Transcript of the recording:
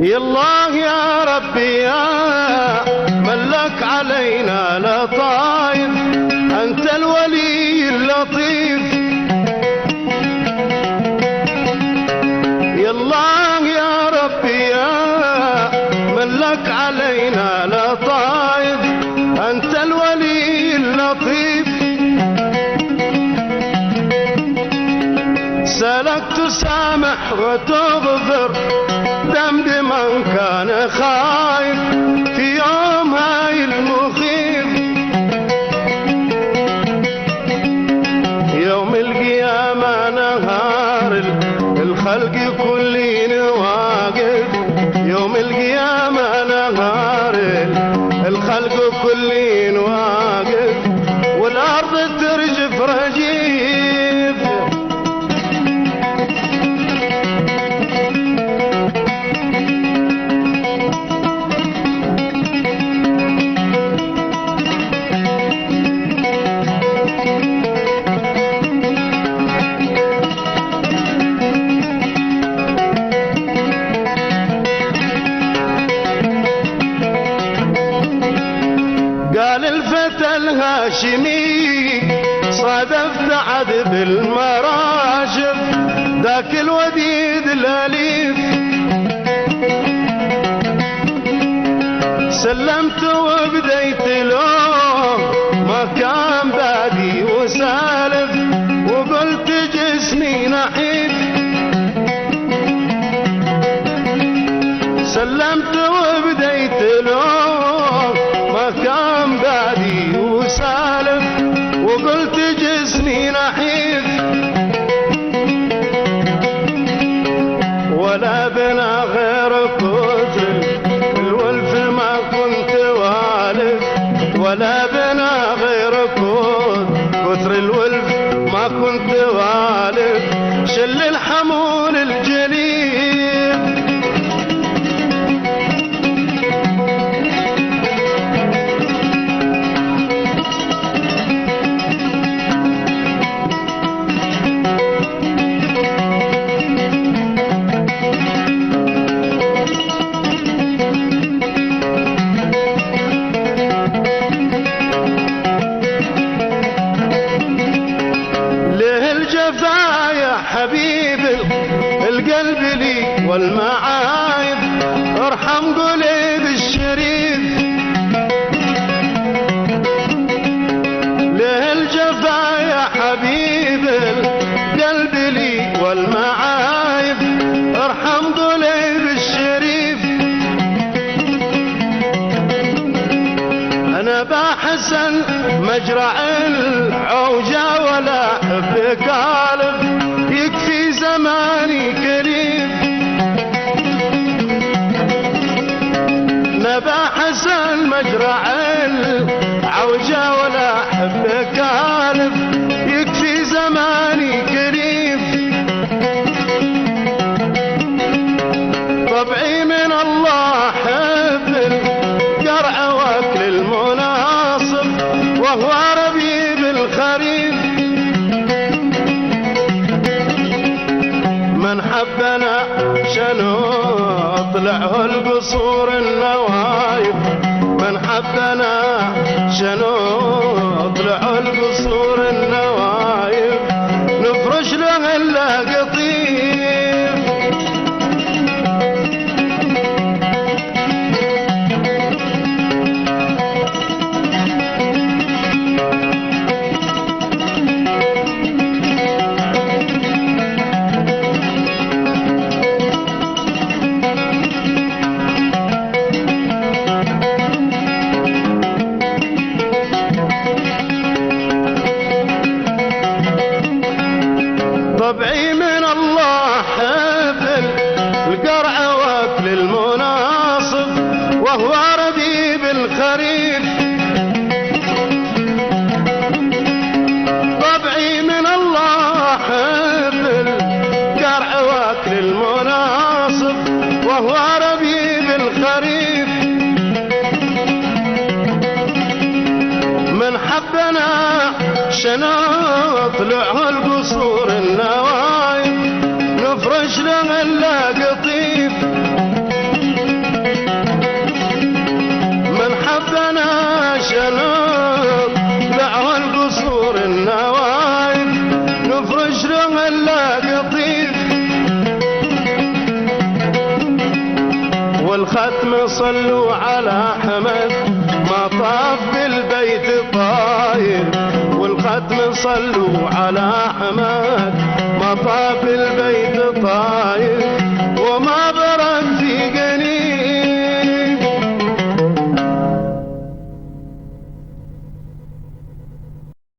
يا الله يا ربي يا من لك علينا لطايف، أنت الولي اللطيف. يا الله يا ربي يا من لك علينا لطايف، أنت الولي اللطيف. سألك تسامح وتغفر ذنب من كان خايف في يوم هاي المخيف. يوم القيامة نهار الخلق كلين واقف، يوم القيامة نهار الخلق كلين واقف، والأرض ترجف رجيف. قال الفتى الهاشمي صادفت عد بالمراشف، ذاك الوديد الأليف. سلمت وبديت له ما كان بادي وسالف، وقلت جسمي نحيف. سلمت وبديت له ما كان بادي وسالف، وقلت جسمي نحيف. ولا بنا غير كتر الولف ما كنت والف، ولا بنا غير كتر الولف ما كنت والف. شل الحمول الجليد حبيب القلب لي والمعايب، ارحم قلب الشريف. له الجفا يا حبيب القلب لي والمعايب، ارحم قلب الشريف. انا بحسن مجرع العوجة ولا حب قالب، يكفي زماني كريم. نبا حسن مجرع العوجة ولا حب كالب، يكفي زماني كريم. طبعي من الله حب القرع واكل المناصب، وهو ربيب الخريف. من حبنا شنو طلعه القصور النوايب، من حبنا شنو طلعه القصور النوايب، نفرش له القطيف. طبعي من الله حفل القرع واكل المناصب، وهو ربيب الخريف. طبعي من الله حفل القرع واكل المناصب، وهو ربيب الخريف. من حبنا شناط طلعه القصور النوايب، نفرش له القطيف. والختم صلوا على حمد ما طاف بالبيت طاير، والختم صلوا على حمد ما طاف بالبيت طاير.